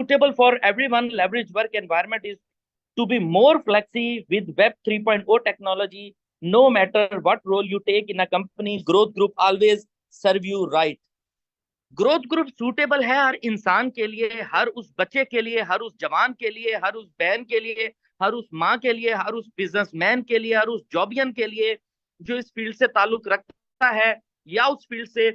suitable for everyone. Leverage work environment is to be more flexi with Web 3.0 technology. No matter what role you take in a company, growth group always serve you right. Growth group suitable है हर इंसान के लिए, हर उस बच्चे के लिए, हर उस जवान के लिए, हर उस बहन के लिए, हर उस माँ के लिए, हर उस बिजनेसमैन के लिए, हर उस जॉबियन के लिए जो इस फील्ड से ताल्लुक रखता है या उस फील्ड से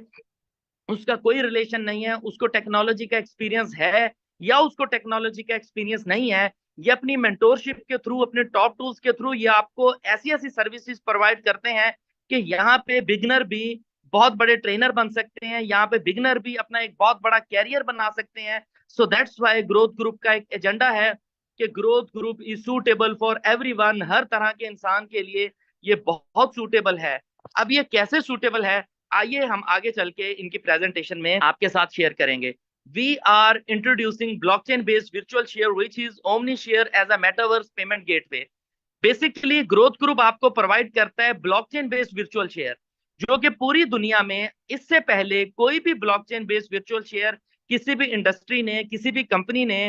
उसका कोई रिलेशन नहीं है, उसको टेक्नोलॉजी का एक्सपीरियंस है या उसको टेक्नोलॉजी का एक्सपीरियंस नहीं है। ये अपनी मेंटोरशिप के थ्रू, अपने टॉप टूल्स के थ्रू ये आपको ऐसी ऐसी सर्विसेज प्रोवाइड करते हैं कि यहाँ पे बिगनर भी बहुत बड़े ट्रेनर बन सकते हैं, यहाँ पे बिगनर भी अपना एक बहुत बड़ा कैरियर बना सकते हैं। So that's why growth group का एक एजेंडा है कि growth group is suitable for everyone, हर तरह के इंसान के लिए ये बहुत सूटेबल है। अब ये कैसे सूटेबल है, आइए हम आगे चल के इनकी प्रेजेंटेशन में आपके साथ शेयर करेंगे। We are introducing blockchain based virtual share which is Omni Share as a metaverse payment gateway. Basically growth group आपको प्रोवाइड करता है ब्लॉकचेन बेस्ड वर्चुअल शेयर, जो कि पूरी दुनिया में इससे पहले कोई भी ब्लॉकचेन बेस्ड वर्चुअल शेयर किसी भी इंडस्ट्री ने, किसी भी कंपनी ने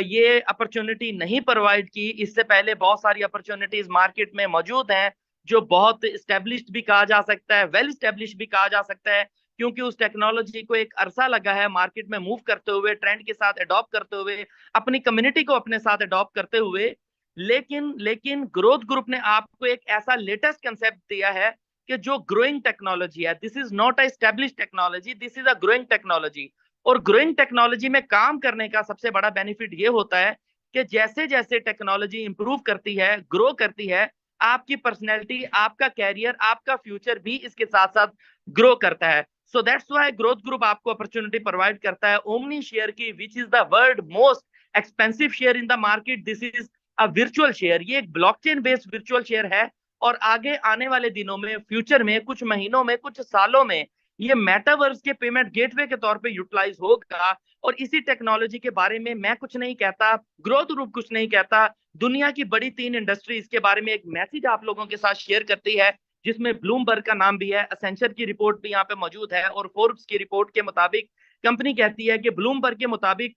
ये अपॉर्चुनिटी नहीं प्रोवाइड की। इससे पहले बहुत सारी अपॉर्चुनिटीज मार्केट में मौजूद हैं जो बहुत स्टेब्लिश्ड भी कहा जा सकता है, वेल स्टेब्लिश्ड भी कहा जा सकता है, क्योंकि उस टेक्नोलॉजी को एक अरसा लगा है मार्केट में मूव करते हुए, ट्रेंड के साथ अडॉप्ट करते हुए, अपनी कम्युनिटी को अपने साथ अडॉप्ट करते हुए। लेकिन लेकिन ग्रोथ ग्रुप ने आपको एक ऐसा लेटेस्ट कंसेप्ट दिया है कि जो ग्रोइंग टेक्नोलॉजी है, this is not a established technology, this is a growing technology. और ग्रोइंग टेक्नोलॉजी में काम करने का सबसे बड़ा बेनिफिट ये होता है कि जैसे जैसे टेक्नोलॉजी इंप्रूव करती है, ग्रो करती है, आपकी पर्सनैलिटी, आपका कैरियर, आपका फ्यूचर भी इसके साथ साथ ग्रो करता है। So that's why growth group आपको अपॉर्चुनिटी प्रोवाइड करता है ओमनी शेयर की, विच is the world most expensive share in the market. This is a virtual share, ये एक ब्लॉकचेन बेस्ड वर्चुअल शेयर है और आगे आने वाले दिनों में, फ्यूचर में, कुछ महीनों में, कुछ सालों में ये मेटावर्स के पेमेंट गेटवे के तौर पे यूटिलाइज होगा। और इसी टेक्नोलॉजी के बारे में मैं कुछ नहीं कहता, ग्रोथ ग्रुप कुछ नहीं कहता, दुनिया की बड़ी 3 इंडस्ट्री इसके बारे में एक मैसेज आप लोगों के साथ शेयर करती है, जिसमें ब्लूमबर्ग का नाम भी है, एसेंचर की रिपोर्ट भी यहाँ पे मौजूद है और फोर्ब्स की रिपोर्ट के मुताबिक कंपनी कहती है कि ब्लूमबर्ग के मुताबिक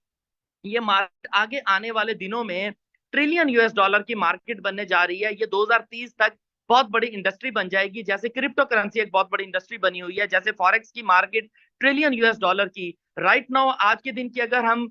ये मार्केट आगे आने वाले दिनों में ट्रिलियन यूएस डॉलर की मार्केट बनने जा रही है। ये 2030 तक बहुत बड़ी इंडस्ट्री बन जाएगी, जैसे क्रिप्टो करेंसी एक बहुत बड़ी इंडस्ट्री बनी हुई है, जैसे फॉरेक्स की मार्केट ट्रिलियन यूएस डॉलर की। राइट नाउ आज के दिन की अगर हम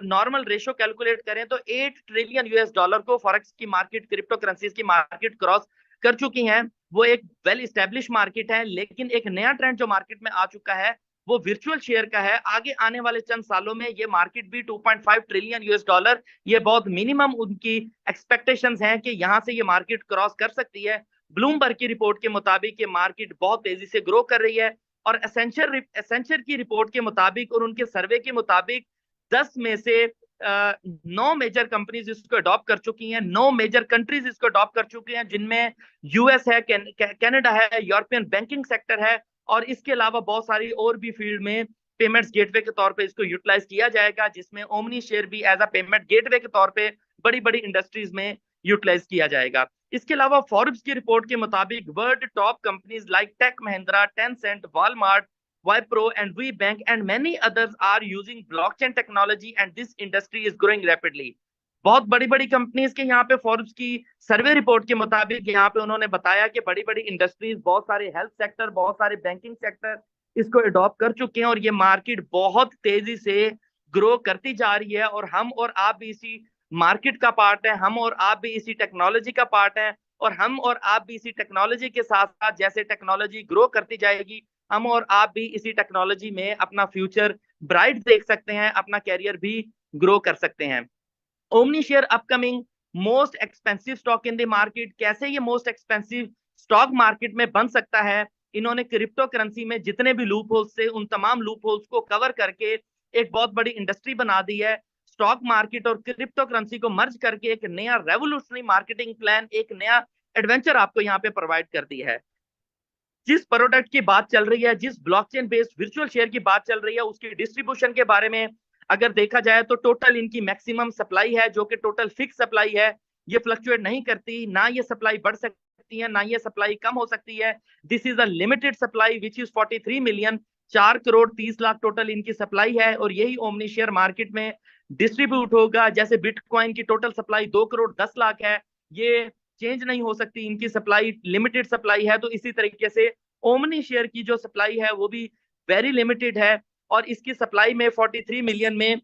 नॉर्मल रेशो कैलकुलेट करें तो 8 ट्रिलियन यूएस डॉलर को फॉरेक्स की मार्केट, क्रिप्टो करेंसीज की मार्केट क्रॉस कर चुकी है। वो एक वेल स्टेब्लिश मार्केट है, लेकिन एक नया ट्रेंड जो मार्केट में आ चुका है वो वर्चुअल शेयर का है। आगे आने वाले चंद सालों में ये मार्केट भी 2.5 ट्रिलियन यूएस डॉलर, ये बहुत मिनिमम उनकी एक्सपेक्टेशंस हैं कि यहां से ये मार्केट क्रॉस कर सकती है। ब्लूमबर्ग की रिपोर्ट के मुताबिक ये मार्केट बहुत तेजी से ग्रो कर रही है और एसेंचर की रिपोर्ट के मुताबिक और उनके सर्वे के मुताबिक 10 में से 9 मेजर कंपनीज इसको अडॉप्ट कर चुकी हैं, 9 मेजर कंट्रीज इसको अडॉप्ट कर चुकी हैं, जिनमें यूएस है, कनाडा है, यूरोपियन बैंकिंग सेक्टर है और इसके अलावा बहुत सारी और भी फील्ड में पेमेंट्स गेटवे के तौर पे इसको यूटिलाइज किया जाएगा, जिसमें ओमनी शेयर भी एज अ पेमेंट गेटवे के तौर पे बड़ी बड़ी इंडस्ट्रीज में यूटिलाइज किया जाएगा। इसके अलावा फोर्ब्स की रिपोर्ट के मुताबिक world top companies like Tech Mahindra, Tencent, Walmart, Wipro and WeBank and many others are using blockchain technology and this industry is growing rapidly। बहुत बड़ी बड़ी कंपनीज के यहाँ पे फोर्ब्स की सर्वे रिपोर्ट के मुताबिक यहाँ पे उन्होंने बताया कि बड़ी बड़ी इंडस्ट्रीज, बहुत सारे हेल्थ सेक्टर, बहुत सारे बैंकिंग सेक्टर इसको अडॉप्ट कर चुके हैं और ये मार्केट बहुत तेजी से ग्रो करती जा रही है और हम और आप भी इसी मार्केट का पार्ट है, हम और आप भी इसी टेक्नोलॉजी का पार्ट है और हम और आप भी इसी टेक्नोलॉजी के साथ साथ जैसे टेक्नोलॉजी ग्रो करती जाएगी, हम और आप भी इसी टेक्नोलॉजी में अपना फ्यूचर ब्राइट देख सकते हैं, अपना कैरियर भी ग्रो कर सकते हैं। Omni share upcoming most expensive stock in the market, कैसे ये मोस्ट एक्सपेंसिव स्टॉक मार्केट में बन सकता है, इन्होंने क्रिप्टो करेंसी में जितने भी लूप होल्स थे उन तमाम लूप होल्स को कवर करके एक बहुत बड़ी इंडस्ट्री बना दी है। स्टॉक मार्केट और क्रिप्टो करेंसी को मर्ज करके एक नया रेवोल्यूशनरी मार्केटिंग प्लान, एक नया एडवेंचर आपको यहाँ पे प्रोवाइड कर दी है। जिस प्रोडक्ट की बात चल रही है, जिस ब्लॉकचेन बेस्ड वर्चुअल शेयर की बात चल रही है, उसकी डिस्ट्रीब्यूशन के बारे में अगर देखा जाए तो टोटल इनकी मैक्सिमम सप्लाई है जो कि टोटल फिक्स सप्लाई है, ये फ्लक्चुएट नहीं करती, ना ये सप्लाई बढ़ सकती है ना ये सप्लाई कम हो सकती है। This is a limited supply which is 43 million, 4 crore 30 lakh total इनकी सप्लाई है और यही ओमनी शेयर मार्केट में डिस्ट्रीब्यूट होगा। जैसे बिटकॉइन की टोटल सप्लाई 2 करोड़ 10 लाख है, ये चेंज नहीं हो सकती, इनकी सप्लाई लिमिटेड सप्लाई है। तो इसी तरीके से ओमनी शेयर की जो सप्लाई है वो भी वेरी लिमिटेड है, और इसकी सप्लाई में 43 मिलियन में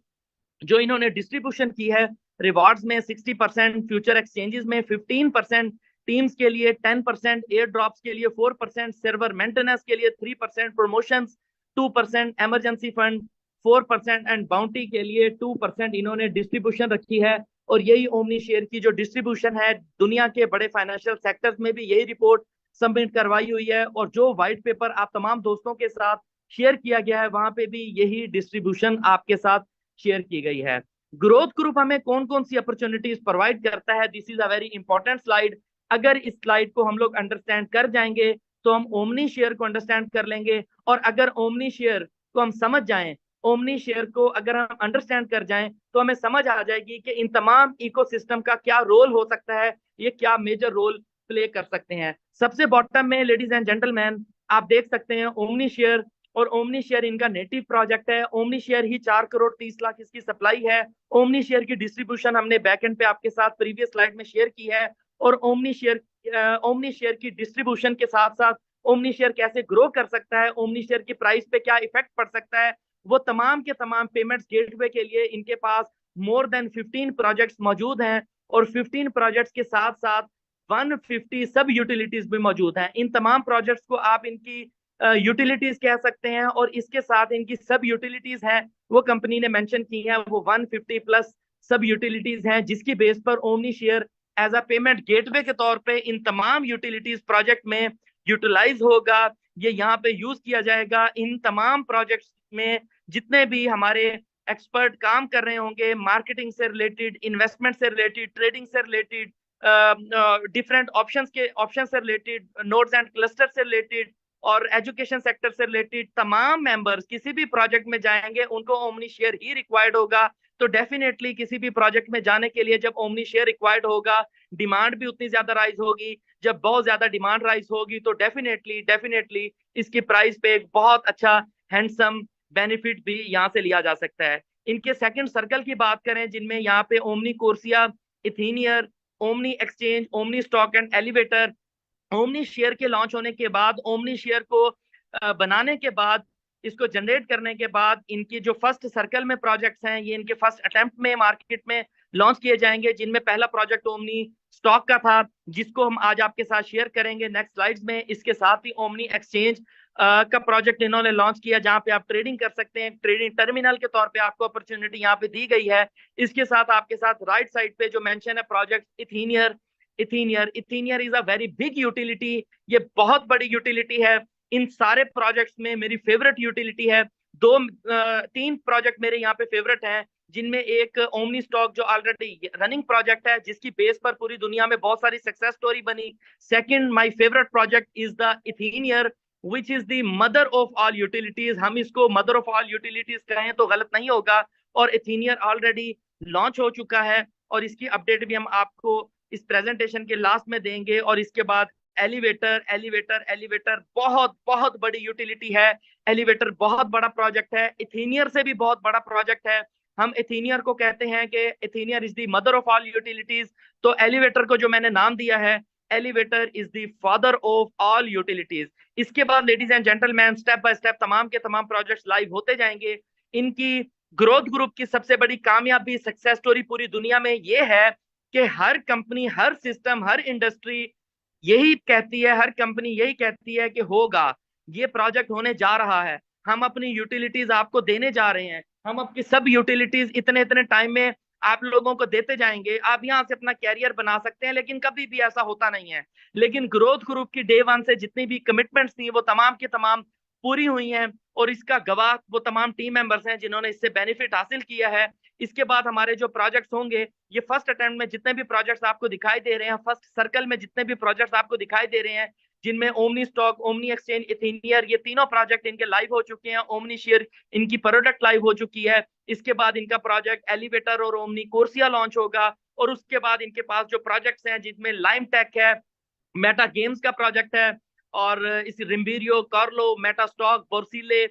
जो इन्होंने डिस्ट्रीब्यूशन की है, रिवॉर्ड्स में 60%, फ्यूचर एक्सचेंजेस में 15%, टीम्स के लिए 10%, एयर ड्रॉप्स के लिए 4%, सर्वर मेंटेनेंस के लिए 3%, promotions 2%, emergency fund 4% and bounty के लिए 2% इन्होंने डिस्ट्रीब्यूशन रखी है। और यही ओमनी शेयर की जो डिस्ट्रीब्यूशन है, दुनिया के बड़े फाइनेंशियल सेक्टर्स में भी यही रिपोर्ट सबमिट करवाई हुई है, और जो व्हाइट पेपर आप तमाम दोस्तों के साथ शेयर किया गया है वहां पे भी यही डिस्ट्रीब्यूशन आपके साथ शेयर की गई है। ग्रोथ ग्रुप हमें कौन कौन सी अपॉर्चुनिटीज प्रोवाइड करता है, this is a very important slide. अगर इस स्लाइड को हम लोग अंडरस्टैंड कर जाएंगे तो हम ओमनी शेयर को अंडरस्टैंड कर लेंगे, और अगर ओमनी शेयर को हम समझ जाएं, ओमनी शेयर को अगर हम अंडरस्टैंड कर जाएं, तो हमें समझ आ जाएगी कि इन तमाम इकोसिस्टम का क्या रोल हो सकता है, ये क्या मेजर रोल प्ले कर सकते हैं। सबसे बॉटम में लेडीज एंड जेंटलमैन आप देख सकते हैं ओमनी शेयर, और ओमनी शेयर इनका नेटिव प्रोजेक्ट है। ओमनी शेयर ही 4 करोड़ 30 लाख इसकी सप्लाई है। ओमनी शेयर की डिस्ट्रीब्यूशन हमने बैकएंड पे आपके साथ प्रीवियस स्लाइड में शेयर की है। और ओमनी शेयर की डिस्ट्रीब्यूशन के साथ साथ ओमनी शेयर कैसे ग्रो कर सकता है, ओमनी शेयर की प्राइस पे क्या इफेक्ट पड़ सकता है, वो तमाम के तमाम पेमेंट्स गेटवे के लिए इनके पास मोर देन 15 प्रोजेक्ट्स मौजूद हैं, और 15 प्रोजेक्ट्स के साथ साथ 150 सब यूटिलिटीज भी मौजूद हैं। इन तमाम प्रोजेक्ट्स को आप इनकी यूटिलिटीज कह सकते हैं, और इसके साथ इनकी सब यूटिलिटीज हैं वो कंपनी ने मेंशन की है, वो 150 प्लस सब यूटिलिटीज हैं, जिसकी बेस पर Omni Share as a payment gateway के तौर पे इन तमाम यूटिलिटीज प्रोजेक्ट में यूटिलाइज होगा। ये यहाँ पे यूज किया जाएगा इन तमाम प्रोजेक्ट्स में। जितने भी हमारे एक्सपर्ट काम कर रहे होंगे मार्केटिंग से रिलेटेड, इन्वेस्टमेंट से रिलेटेड, ट्रेडिंग से रिलेटेड, डिफरेंट ऑप्शन से रिलेटेड, नोड्स एंड क्लस्टर से रिलेटेड, और एजुकेशन सेक्टर से रिलेटेड तमाम मेंबर्स किसी भी प्रोजेक्ट में जाएंगे उनको ओमनी शेयर ही रिक्वायर्ड होगा। तो डेफिनेटली किसी भी प्रोजेक्ट में जाने के लिए जब ओमनी शेयर रिक्वायर्ड होगा, डिमांड भी उतनी ज्यादा राइज होगी। जब बहुत ज्यादा डिमांड राइज होगी तो डेफिनेटली डेफिनेटली इसकी प्राइस पे एक बहुत अच्छा हैंडसम बेनिफिट भी यहाँ से लिया जा सकता है। इनके सेकंड सर्कल की बात करें, जिनमें यहाँ पे Omni Corsia, Ethinier, Omni exchange, Omni stock and elevator, Omni share के लॉन्च होने के बाद, ओमनी शेयर को बनाने के बाद, इसको जनरेट करने के बाद, इनकी जो फर्स्ट सर्कल में प्रोजेक्ट्स हैं ये इनके फर्स्ट अटेम्प्ट में मार्केट में लॉन्च किए जाएंगे, जिनमें पहला प्रोजेक्ट ओमनी स्टॉक का था, जिसको हम आज आपके साथ शेयर करेंगे नेक्स्ट स्लाइड्स में। इसके साथ ही ओमनी एक्सचेंज का प्रोजेक्ट इन्होंने लॉन्च किया, जहां पे आप ट्रेडिंग कर सकते हैं, ट्रेडिंग टर्मिनल के तौर पे आपको अपॉर्चुनिटी यहाँ पे दी गई है। इसके साथ आपके साथ राइट साइड पे जो मेंशन है project Ethinier, Ethinier is a very big utility, ये बहुत बड़ी यूटिलिटी है। इन सारे प्रोजेक्ट्स में मेरी फेवरेट यूटिलिटी है, 3 प्रोजेक्ट मेरे यहाँ पे फेवरेट हैं, जिनमें एक ओमनी स्टॉक जो ऑलरेडी रनिंग प्रोजेक्ट है, जिसकी बेस पर पूरी दुनिया में बहुत सारी सक्सेस स्टोरी बनी। Second my favourite project is the Ethinier which is the mother of all utilities. हम इसको मदर ऑफ ऑल यूटिलिटीज कहें तो गलत नहीं होगा। और इथीनियर ऑलरेडी लॉन्च हो चुका है, और इसकी अपडेट भी हम आपको इस प्रेजेंटेशन के लास्ट में देंगे। और इसके बाद एलिवेटर, एलिवेटर बहुत बहुत बड़ी यूटिलिटी है। एलिवेटर बहुत बड़ा प्रोजेक्ट है, इथीनियर से भी बहुत बड़ा प्रोजेक्ट है। हम इथीनियर को कहते हैं कि Ethinier is the mother of all utilities, तो एलिवेटर को जो मैंने नाम दिया है, elevator is the father of all utilities. इसके बाद ladies and gentleman step by step तमाम के तमाम प्रोजेक्ट्स लाइव होते जाएंगे। इनकी ग्रोथ ग्रुप की सबसे बड़ी कामयाबी सक्सेस स्टोरी पूरी दुनिया में ये है कि हर कंपनी, हर सिस्टम, हर इंडस्ट्री यही कहती है, हर कंपनी यही कहती है कि होगा, ये प्रोजेक्ट होने जा रहा है, हम अपनी यूटिलिटीज आपको देने जा रहे हैं, हम आपकी सब यूटिलिटीज इतने इतने टाइम में आप लोगों को देते जाएंगे, आप यहाँ से अपना कैरियर बना सकते हैं। लेकिन कभी भी ऐसा होता नहीं है। लेकिन ग्रोथ ग्रुप की डे वन से जितनी भी कमिटमेंट्स थी वो तमाम की तमाम पूरी हुई हैं, और इसका गवाह वो तमाम टीम मेंबर्स हैं जिन्होंने इससे बेनिफिट हासिल किया है। इसके बाद हमारे जो प्रोजेक्ट्स होंगे, ये फर्स्ट अटेम्प्ट में जितने भी प्रोजेक्ट्स आपको दिखाई दे रहे हैं, फर्स्ट सर्कल में जितने भी प्रोजेक्ट्स आपको दिखाई दे रहे हैं, जिनमें ओमनी स्टॉक, ओमनी एक्सचेंज, इथीनियर, ये तीनों प्रोजेक्ट इनके लाइव हो चुके हैं। ओमनी शेयर इनकी प्रोडक्ट लाइव हो चुकी है। इसके बाद इनका प्रोजेक्ट एलिवेटर और ओमनी कोर्सिया लॉन्च होगा। और उसके बाद इनके पास जो प्रोजेक्ट्स हैं, जिसमें लाइम टेक है, मेटा गेम्स का प्रोजेक्ट है, और इस रिम्बीरियो, कार्लो, मेटा स्टॉक, बोर्सिले,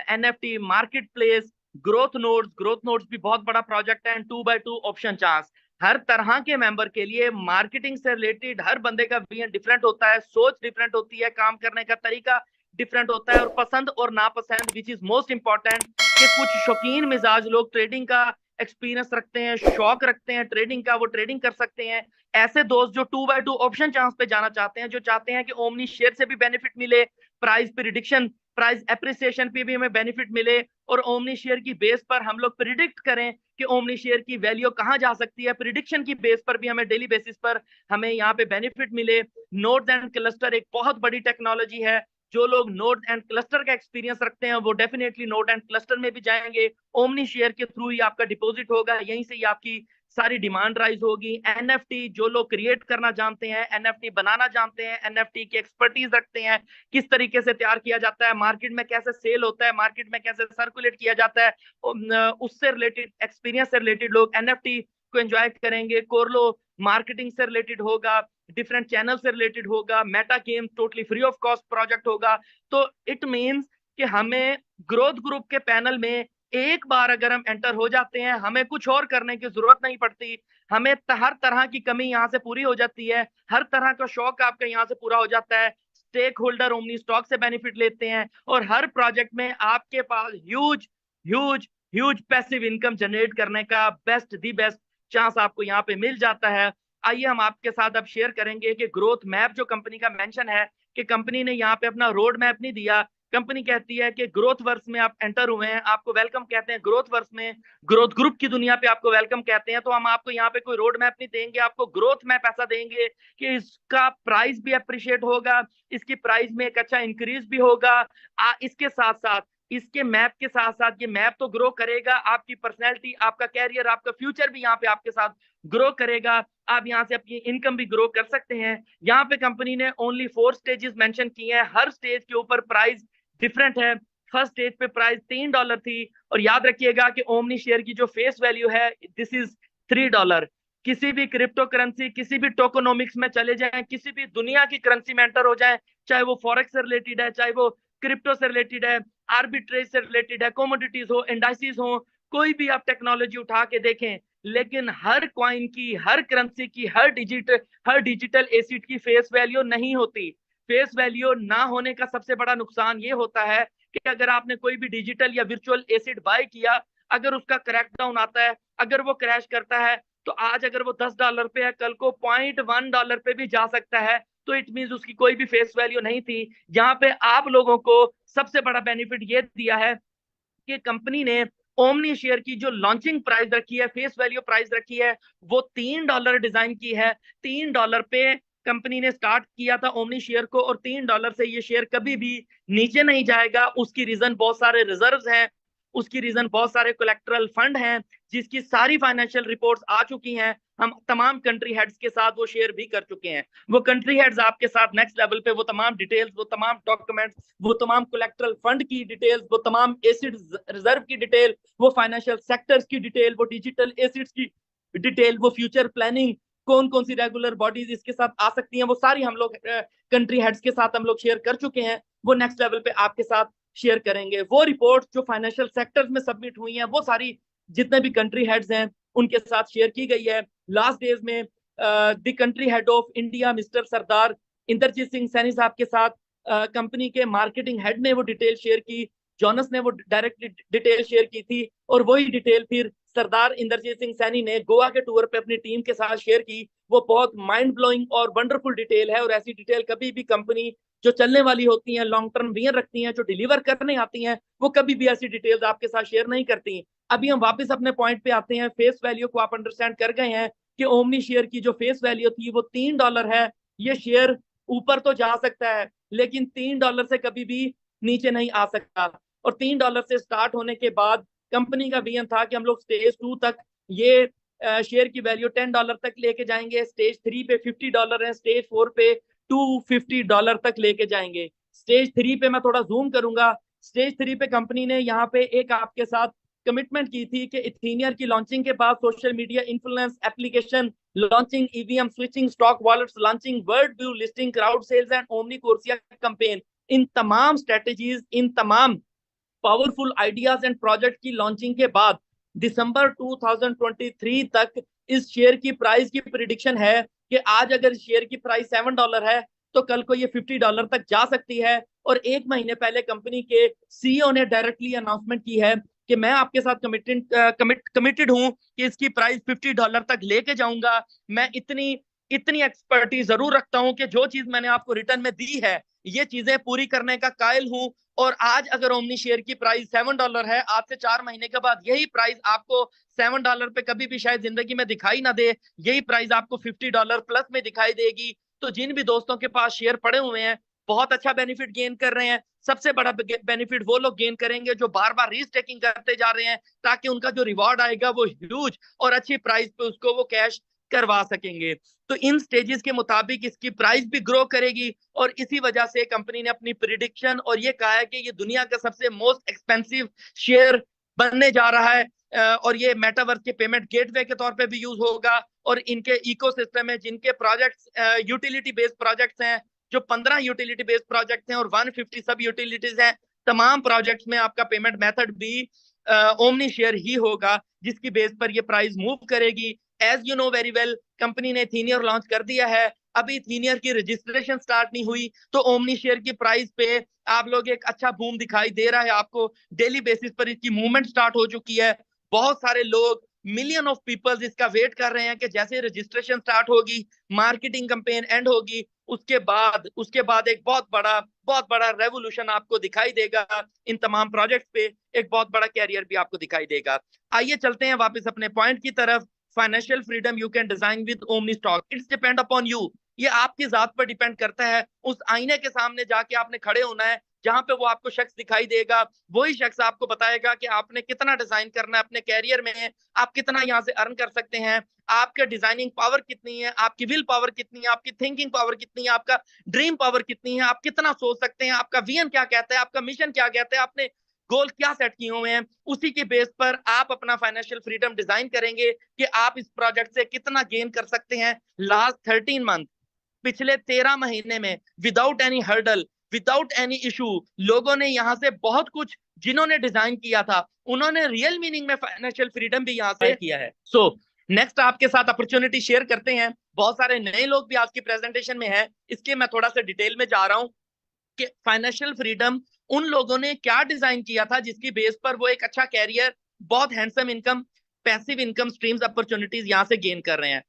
NFT marketplace, growth nodes भी बहुत बड़ा प्रोजेक्ट है, 2x2 ऑप्शन चार्ट। हर तरह के मेंबर के लिए मार्केटिंग से रिलेटेड हर बंदे का विजन डिफरेंट होता है, सोच डिफरेंट होती है, काम करने का तरीका डिफरेंट होता है, और पसंद और नापसंद, विच इज मोस्ट इंपॉर्टेंट, कि कुछ शौकीन मिजाज लोग ट्रेडिंग का एक्सपीरियंस रखते हैं, शौक रखते हैं ट्रेडिंग का, वो ट्रेडिंग कर सकते हैं। ऐसे दोस्त जो 2x2 ऑप्शन चांस पे जाना चाहते हैं, जो चाहते हैं कि ओमनी शेयर से भी बेनिफिट मिले, प्राइस प्रिडिक्शन, प्राइस एप्रिसिएशन पे भी हमें बेनिफिट मिले, और ओमनी शेयर की बेस पर हम लोग प्रिडिक्ट करें कि ओमनी शेयर की वैल्यू कहां जा सकती है, प्रिडिक्शन की बेस पर भी हमें डेली बेसिस पर हमें यहाँ पे बेनिफिट मिले। नोड्स एंड क्लस्टर एक बहुत बड़ी टेक्नोलॉजी है। जो लोग नोड एंड क्लस्टर का एक्सपीरियंस रखते हैं वो डेफिनेटली नोड एंड क्लस्टर में भी जाएंगे। ओमनी शेयर के थ्रू ही आपका डिपॉजिट होगा, यहीं से ही आपकी सारी डिमांड राइज होगी। एनएफटी जो लोग क्रिएट करना जानते हैं, एनएफटी बनाना जानते हैं, एनएफटी की एक्सपर्टीज रखते हैं, किस तरीके से तैयार किया जाता है, मार्केट में कैसे सेल होता है, मार्केट में कैसे सर्कुलेट किया जाता है, उससे रिलेटेड एक्सपीरियंस से रिलेटेड लोग एनएफटी को एंजॉय करेंगे। कोरलो मार्केटिंग से रिलेटेड होगा, डिफरेंट चैनल से रिलेटेड होगा, Meta game totally free of cost project होगा। तो इट मींस कि हमें ग्रोथ ग्रुप के पैनल में एक बार अगर हम एंटर हो जाते हैं, हमें कुछ और करने की जरूरत नहीं पड़ती। हमें हर तरह की कमी यहाँ से पूरी हो जाती है, हर तरह का शौक आपका यहाँ से पूरा हो जाता है। स्टेक होल्डर ओमनी स्टॉक से बेनिफिट लेते हैं, और हर प्रोजेक्ट में आपके पास huge huge huge passive income generate करने का दी बेस्ट चांस आपको यहाँ पे मिल जाता है। आइए हम आपके साथ अब शेयर करेंगे कि ग्रोथ मैप जो कंपनी का मेंशन है, कि कंपनी ने यहाँ पे अपना रोड मैप नहीं दिया। कंपनी कहती है कि ग्रोथ वर्स में आप एंटर हुए हैं, आपको वेलकम कहते हैं ग्रोथ वर्स में, ग्रोथ ग्रुप की दुनिया पे आपको वेलकम कहते हैं। तो हम आपको यहाँ पे कोई रोड मैप नहीं देंगे, आपको ग्रोथ मैप ऐसा देंगे कि इसका प्राइस भी अप्रिशिएट होगा, इसकी प्राइस में एक अच्छा इंक्रीज भी होगा। इसके साथ साथ, इसके मैप के साथ साथ, ये मैप तो ग्रो करेगा, आपकी पर्सनैलिटी, आपका कैरियर, आपका फ्यूचर भी यहाँ पे आपके साथ ग्रो करेगा। आप यहाँ से अपनी इनकम भी ग्रो कर सकते हैं। यहाँ पे कंपनी ने ओनली 4 स्टेजेस मेंशन किए हैं, हर स्टेज के ऊपर प्राइस डिफरेंट है। फर्स्ट स्टेज पे प्राइस $3 थी, और याद रखिएगा कि ओमनी शेयर की जो फेस वैल्यू है, दिस इज $3। किसी भी क्रिप्टो करेंसी, किसी भी टोकोनोमिक्स में चले जाएं, किसी भी दुनिया की करेंसी में एंटर हो जाए, चाहे वो फॉरेक्स से रिलेटेड है, चाहे वो क्रिप्टो से रिलेटेड है, आर्बिट्रेज से रिलेटेड है, कमोडिटीज हो, इंडाइसिस हो, कोई भी आप टेक्नोलॉजी उठा के देखें, लेकिन हर कॉइन की, हर करेंसी की, हर डिजिटल एसेट की फेस वैल्यू नहीं होती। फेस वैल्यू ना होने का सबसे बड़ा नुकसान ये होता है कि अगर आपने कोई भी डिजिटल या वर्चुअल एसेट बाय किया, अगर उसका क्रैकडाउन आता है, अगर वो क्रैश करता है, तो आज अगर वो $10 पे है, कल को $0.1 पे भी जा सकता है। तो इट मीन उसकी कोई भी फेस वैल्यू नहीं थी। यहाँ पे आप लोगों को सबसे बड़ा बेनिफिट ये दिया है कि कंपनी ने ओमनी शेयर की जो लॉन्चिंग प्राइस रखी है, फेस वैल्यू प्राइस रखी है, वो $3 डिजाइन की है। $3 पे कंपनी ने स्टार्ट किया था ओमनी शेयर को, और $3 से ये शेयर कभी भी नीचे नहीं जाएगा। उसकी रीजन बहुत सारे रिजर्व हैं, उसकी रीजन बहुत सारे कोलेक्ट्रल फंड हैं, जिसकी सारी फाइनेंशियल रिपोर्ट्स आ चुकी हैं। हम तमाम कंट्री हेड्स के साथ वो शेयर भी कर चुके हैं। वो कंट्री हेड्स आपके साथ नेक्स्ट लेवल पे वो तमाम डिटेल्स, वो तमाम डॉक्यूमेंट्स, वो तमाम कोलेक्ट्रल फंड की डिटेल्स, वो तमाम एसिड रिजर्व की डिटेल, वो फाइनेंशियल सेक्टर्स की डिटेल, वो डिजिटल एसिड्स की डिटेल, वो फ्यूचर प्लानिंग, कौन कौन सी रेगुलर बॉडीज इसके साथ आ सकती हैं, वो सारी हम लोग कंट्री हेड्स के साथ हम लोग शेयर कर चुके हैं। वो नेक्स्ट लेवल पे आपके साथ शेयर करेंगे। वो रिपोर्ट जो फाइनेंशियल सेक्टर्स में सबमिट हुई हैं, वो सारी जितने भी कंट्री हेड्स हैं उनके साथ शेयर की गई है। लास्ट डेज में the country head of India mister Sardar Inderjit Singh Saini sahab के साथ कंपनी के मार्केटिंग हेड ने वो डिटेल शेयर की, जॉनस ने वो डायरेक्टली डिटेल शेयर की थी, और वही डिटेल फिर सरदार इंद्रजीत सिंह सैनी ने गोवा के टूर पे अपनी टीम के साथ शेयर की। वो बहुत माइंड ब्लोइंग और वंडरफुल डिटेल है, और ऐसी डिटेल कभी भी कंपनी जो चलने वाली होती हैं, लॉन्ग टर्म विजन रखती हैं, जो डिलीवर करने आती हैं, वो कभी भी ऐसी डिटेल्स आपके साथ शेयर नहीं करती। अभी हम वापस अपने पॉइंट पे आते हैं। फेस वैल्यू को आप अंडरस्टैंड कर गए हैं कि ओमनी शेयर की जो फेस वैल्यू थी वो $3 है। ये शेयर ऊपर तो जा सकता है, लेकिन $3 से कभी भी नीचे नहीं आ सकता। और $3 से स्टार्ट होने के बाद कंपनी का विजन था कि हम लोग स्टेज 2 तक ये शेयर की वैल्यू $10 तक लेके जाएंगे, स्टेज 3 पे $50 है, स्टेज 4 पे $250 तक लेके जाएंगे। स्टेज 3 पे मैं थोड़ा जूम करूंगा। स्टेज 3 पे कंपनी ने यहाँ पे एक आपके साथ कमिटमेंट की थी कि इथीनियर की लॉन्चिंग के बाद social media influence application launching, EVM switching, stock wallets launching, world view listing, crowd sales and Omni Corsia campaign, इन तमाम स्ट्रेटेजीज, इन तमाम पावरफुल आइडियाज एंड प्रोजेक्ट की लॉन्चिंग के बाद दिसंबर 2023 तक इस शेयर की प्राइस की प्रिडिक्शन है कि आज अगर शेयर की प्राइस $7 है तो कल को ये $50 तक जा सकती है। और एक महीने पहले कंपनी के सीईओ ने डायरेक्टली अनाउंसमेंट की है कि मैं आपके साथ कमिटेड हूं कि इसकी प्राइस $50 तक लेके जाऊंगा। मैं इतनी इतनी एक्सपर्टीज जरूर रखता हूं कि जो चीज मैंने आपको रिटर्न में दी है ये चीजें पूरी करने का कायल हूं। और आज अगर ओमनी शेयर की प्राइस $7 है, आज से 4 महीने के बाद यही प्राइस आपको $7 पे कभी भी शायद जिंदगी में दिखाई ना दे, यही प्राइस आपको $50 प्लस में दिखाई देगी। तो जिन भी दोस्तों के पास शेयर पड़े हुए हैं बहुत अच्छा बेनिफिट गेन कर रहे हैं। सबसे बड़ा बेनिफिट वो लोग गेन करेंगे जो बार बार रीस्टेकिंग करते जा रहे हैं, ताकि उनका जो रिवॉर्ड आएगा वो ह्यूज और अच्छी प्राइस पे उसको वो कैश करवा सकेंगे। तो इन स्टेजेस के मुताबिक इसकी प्राइस भी ग्रो करेगी और इसी वजह से कंपनी ने अपनी प्रिडिक्शन और ये कहा है कि ये दुनिया का सबसे मोस्ट एक्सपेंसिव शेयर बनने जा रहा है। और ये मेटावर्स के पेमेंट गेटवे के तौर पे भी यूज होगा। और इनके इकोसिस्टम में जिनके प्रोजेक्ट्स यूटिलिटी बेस्ड प्रोजेक्ट्स हैं, जो 15 यूटिलिटी बेस्ड प्रोजेक्ट्स हैं और 150 सब यूटिलिटीज हैं, तमाम प्रोजेक्ट्स में आपका पेमेंट मेथड भी ओमनी शेयर ही होगा, जिसकी बेस पर ये प्राइस मूव करेगी। As you know very well, company ने थीनियर लॉन्च कर दिया है, अभी थीनियर की रजिस्ट्रेशन स्टार्ट नहीं हुई, तो ओमनी शेयर की प्राइस पे आप लोग एक अच्छा बूम दिखाई दे रहा है। आपको डेली बेसिस पर इसकी मूवमेंट स्टार्ट हो चुकी है। बहुत सारे लोग, मिलियन ऑफ पीपल्स इसका वेट कर रहे हैं कि जैसे रजिस्ट्रेशन स्टार्ट होगी, मार्केटिंग कैंपेन एंड होगी, उसके बाद एक बहुत बड़ा रेवोल्यूशन आपको दिखाई देगा इन तमाम प्रोजेक्ट्स पे। एक बहुत बड़ा कैरियर भी आपको दिखाई देगा। आइए चलते हैं वापस अपने पॉइंट की तरफ। Financial freedom you can design with omni stock, it's depend upon you. ये आपकी जात पर डिपेंड करता है। उस आईने के सामने जाके आपने खड़े होना है जहां पे वो आपको शख्स दिखाई देगा, वही शख्स आपको बताएगा कि आपने कितना डिजाइन करना है अपने कैरियर में, आप कितना यहाँ से अर्न कर सकते हैं, आपके डिजाइनिंग पावर कितनी है, आपकी विल पावर कितनी है, आपकी थिंकिंग पावर कितनी है, आपका ड्रीम पावर कितनी है, आप कितना सोच सकते हैं, आपका विजन क्या कहता है, आपका मिशन क्या कहता है, आपने गोल क्या सेट किए हुए हैं। उसी के बेस पर आप अपना फाइनेंशियल फ्रीडम डिजाइन करेंगे कि आप इस प्रोजेक्ट से कितना गेन कर सकते हैं। लास्ट 13 मंथ, पिछले 13 महीने में without any hurdle, without any issue, लोगों ने यहाँ से बहुत कुछ, जिन्होंने डिजाइन किया था उन्होंने रियल मीनिंग में फाइनेंशियल फ्रीडम भी यहाँ से किया है। सो नेक्स्ट आपके साथ अपॉर्चुनिटी शेयर करते हैं। बहुत सारे नए लोग भी आज की प्रेजेंटेशन में हैं, इसके मैं थोड़ा सा डिटेल में जा रहा हूँ कि फाइनेंशियल फ्रीडम उन लोगों ने क्या डिजाइन किया था जिसकी बेस पर वो एक अच्छा कैरियर, बहुत handsome income, passive income streams opportunities यहाँ से गेन कर रहे हैं।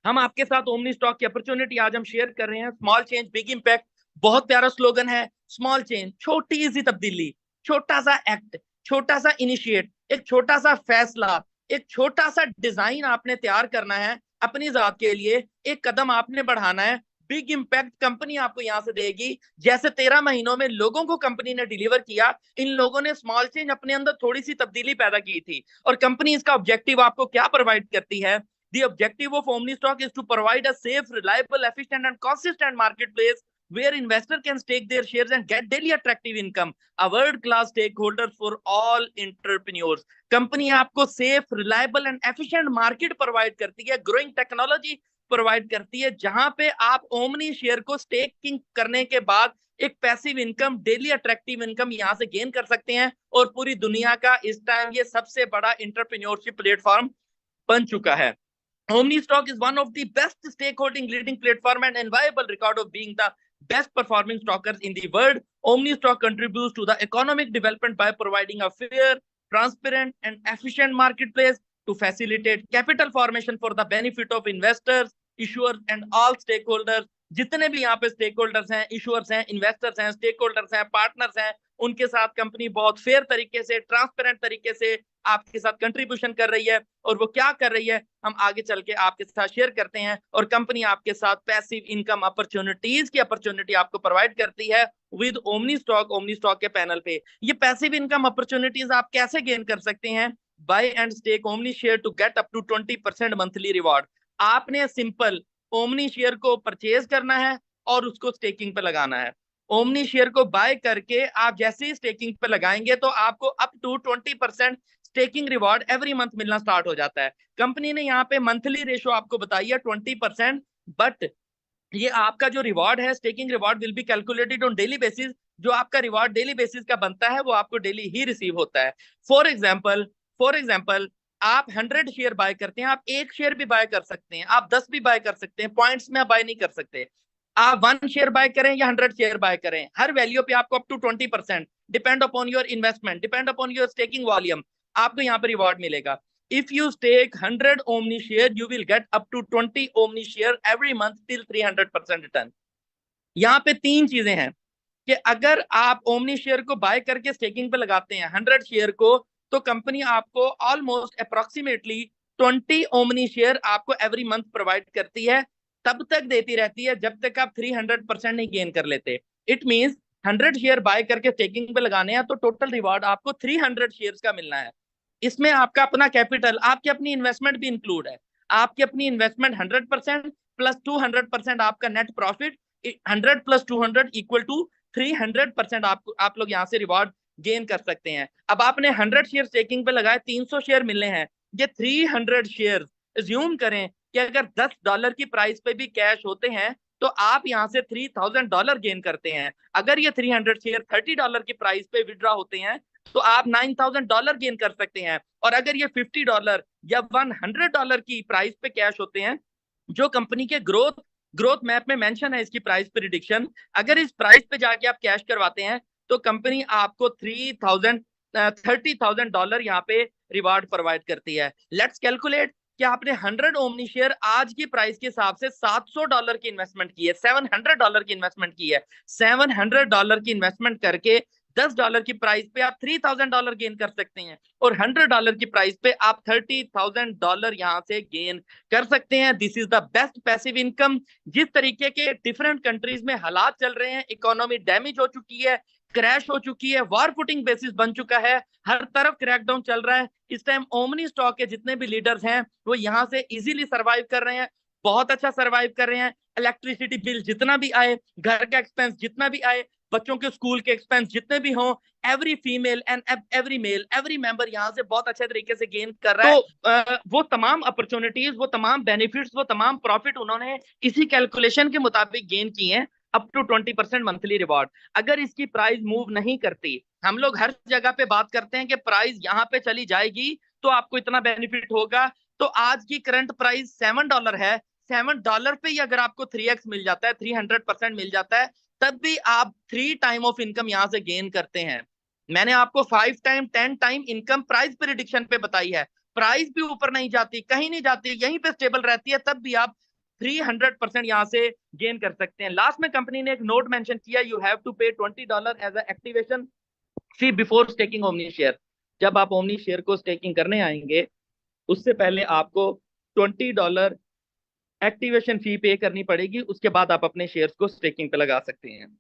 हम आपके साथ ओमनी स्टॉक की अपॉर्चुनिटी आज हम शेयर कर रहे हैं। स्मॉल चेंज बिग इम्पैक्ट, बहुत प्यारा स्लोगन है। स्मॉल चेंज, छोटी सी तब्दीली, छोटा सा एक्ट, छोटा सा इनिशिएट, एक छोटा सा फैसला, एक छोटा सा डिजाइन आपने तैयार करना है अपनी जात के लिए, एक कदम आपने बढ़ाना है। बिग इम्पैक्ट कंपनी आपको यहां से देगी। जैसे 13 महीनों में लोगों को कंपनी ने डिलीवर किया, इन लोगों ने स्मॉल चेंज अपने अंदर थोड़ी सी तब्दीली पैदा की थी। और कंपनी इसका ऑब्जेक्टिव आपको क्या प्रोवाइड करती है? The objective of Omni Stock is to provide a safe, reliable, efficient, and consistent marketplace where investor can stake their shares and get daily attractive income. A world-class stakeholder for all entrepreneurs. Company आपको safe, reliable, and efficient market provide करती है, growing technology provide करती है, जहां पे आप omni Share को staking करने के बाद एक passive income, daily attractive income यहां से गेन कर सकते हैं। और पूरी दुनिया का इस टाइम ये सबसे बड़ा एंटरप्रेन्योरशिप प्लेटफॉर्म बन चुका है। Omni Stock is one of the best stakeholding leading platform and enviable record of being the best performing stockers in the world. Omni Stock contributes to the economic development by providing a fair, transparent, and efficient marketplace to facilitate capital formation for the benefit of investors, issuers, and all stakeholders. जितने भी यहाँ पे stake holders हैं, issuers हैं, investors हैं, stake holders हैं, partners हैं, उनके साथ कंपनी बहुत फेयर तरीके से, ट्रांसपेरेंट तरीके से आपके साथ कंट्रीब्यूशन कर रही है। और वो क्या कर रही है हम आगे चल के आपके साथ शेयर करते हैं। और कंपनी आपके साथ पैसिव इनकम अपॉर्चुनिटीज की अपॉर्चुनिटी आपको प्रोवाइड करती है विद ओमनी स्टॉक के पैनल पे। ये पैसिव इनकम अपॉर्चुनिटीज आप कैसे गेन कर सकते हैं? Buy and stake Omni Share to get up to 20% monthly reward. आपने सिंपल ओमनी शेयर को परचेज करना है और उसको स्टेकिंग पे लगाना है। ओमनी शेयर को बाय करके आप जैसे ही स्टेकिंग पे लगाएंगे तो आपको up to 20% staking reward every month मिलना स्टार्ट हो जाता है। कंपनी ने यहाँ पे मंथली रेशो आपको बताई है 20%, बट ये आपका जो रिवॉर्ड है, staking reward will be calculated on daily basis जो आपका रिवॉर्ड डेली बेसिस का बनता है वो आपको डेली ही रिसीव होता है। फॉर एग्जाम्पल आप 100 शेयर बाय करते हैं, आप 1 शेयर भी बाय कर सकते हैं, आप 10 भी बाय कर सकते हैं, पॉइंट्स में आप बाय नहीं कर सकते। आप 1 शेयर बाय करें या 100 शेयर बाय करें, हर वैल्यू पे आपको up to 20% depend upon your investment, depend upon your staking volume, आपको यहाँ पे रिवॉर्ड मिलेगा। If you stake 100 Omni share, you will get up to 20 Omni share every month till 300% return। यहाँ पे 3 चीजें हैं कि अगर आप ओमनी शेयर को बाय करके स्टेकिंग पे लगाते हैं 100 शेयर को, तो कंपनी आपको ऑलमोस्ट अप्रोक्सीमेटली 20 ओमनी शेयर आपको एवरी मंथ प्रोवाइड करती है, तब तक देती रहती है जब तक आप 300% नहीं गेन कर लेते। इट मींस 100 शेयर बाय करके स्टेकिंग पे लगाने हैं तो टोटल रिवॉर्ड आपको 300 शेयर्स का मिलना है। इसमें आपका अपना कैपिटल, आपकी अपनी इन्वेस्टमेंट भी इंक्लूड है। आपकी अपनी इन्वेस्टमेंट 100% प्लस 200% आपका net profit, 100 plus 200 equal to 300% आप लोग यहाँ से रिवॉर्ड गेन कर सकते हैं। अब आपने 100 शेयर स्टेकिंग पे लगाए, 300 शेयर मिलने हैं, ये 300 शेयर एज्यूम करें कि अगर $10 की प्राइस पे भी कैश होते हैं तो आप यहाँ से $3000 गेन करते हैं। अगर ये 300 शेयर $30 की प्राइस पे विड्रॉ होते हैं तो आप $9000 गेन कर सकते हैं। और अगर ये $50 या $100 की प्राइस पे कैश होते हैं, जो कंपनी के ग्रोथ मैप में मेंशन है इसकी प्राइस प्रिडिक्शन, अगर इस प्राइस पे जाके आप कैश करवाते हैं तो कंपनी आपको $30,000 यहाँ पे रिवार्ड प्रोवाइड करती है। लेट्स कैलकुलेट कि आपने 100 ओमनी शेयर आज की प्राइस के हिसाब से $700 की इन्वेस्टमेंट की है, $700 की इन्वेस्टमेंट की है। $700 की इन्वेस्टमेंट करके $10 की प्राइस पे आप $3000 गेन कर सकते हैं, और $100 की प्राइस पे आप $30,000 यहाँ से गेन कर सकते हैं। This is the best passive income. जिस तरीके के डिफरेंट कंट्रीज में हालात चल रहे हैं, इकोनॉमी डैमेज हो चुकी है, क्रैश हो चुकी है, वॉर फुटिंग बेसिस बन चुका है, हर तरफ क्रैकडाउन चल रहा है, इस टाइम ओमनी स्टॉक के जितने भी लीडर्स हैं वो यहाँ से इजीली सर्वाइव कर रहे हैं, बहुत अच्छा सर्वाइव कर रहे हैं। इलेक्ट्रिसिटी बिल जितना भी आए, घर का एक्सपेंस जितना भी आए, बच्चों के स्कूल के एक्सपेंस जितने भी हों, every female and every male, every member यहाँ से बहुत अच्छे तरीके से गेन कर रहा है। तो वो तमाम अपॉर्चुनिटीज, वो तमाम बेनिफिट्स, वो तमाम प्रॉफिट उन्होंने इसी कैलकुलेशन के मुताबिक गेन किए हैं, अप टू 20% मंथली रिवॉर्ड। अगर इसकी प्राइस मूव नहीं करती, हम लोग हर जगह पे बात करते हैं कि प्राइस यहाँ पे चली जाएगी तो आपको इतना बेनिफिट होगा, तो आज की करंट प्राइस $7 है, $7 पे ही अगर आपको 3x मिल जाता है, 300% मिल जाता है, तब भी आप 3 टाइम ऑफ इनकम यहां से गेन करते हैं। मैंने आपको 5 time 10 time income price prediction पे बताई है। प्राइस भी ऊपर नहीं जाती, कहीं नहीं जाती, यहीं पे स्टेबल रहती है, तब भी आप 300% यहां से गेन कर सकते हैं। लास्ट में कंपनी ने एक नोट मेंशन किया, you have to pay $20 as a activation fee before staking Omni Share. जब आप ओमनी शेयर को स्टेकिंग करने आएंगे उससे पहले आपको $20 एक्टिवेशन फी पे करनी पड़ेगी, उसके बाद आप अपने शेयर्स को स्टेकिंग पे लगा सकते हैं।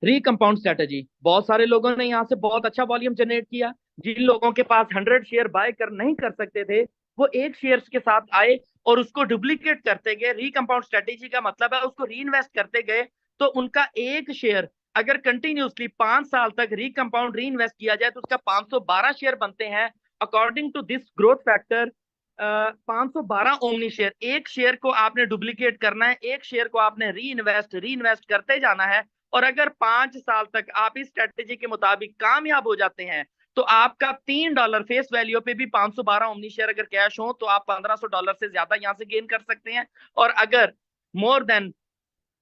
रीकंपाउंड स्ट्रेटजी, बहुत सारे लोगों ने यहाँ से बहुत अच्छा वॉल्यूम जनरेट किया। जिन लोगों के पास 100 शेयर बाय कर नहीं कर सकते थे, वो एक शेयर के साथ आए और उसको डुप्लीकेट करते गए। रीकंपाउंड स्ट्रेटजी का मतलब है उसको री इन्वेस्ट करते गए, तो उनका एक शेयर अगर कंटिन्यूसली 5 साल तक रीकंपाउंड री इन्वेस्ट किया जाए तो उसका 512 शेयर बनते हैं। According to this growth factor 512 Omni Share, एक शेयर को आपने डुप्लीकेट करना है, एक शेयर को आपने री इन्वेस्ट करते जाना है, और अगर 5 साल तक आप इस स्ट्रेटेजी के मुताबिक कामयाब हो जाते हैं तो आपका $3 फेस वैल्यू पे भी 512 ओमनी शेयर अगर कैश हो तो आप $1500 से ज्यादा यहां से गेन कर सकते हैं। और अगर मोर देन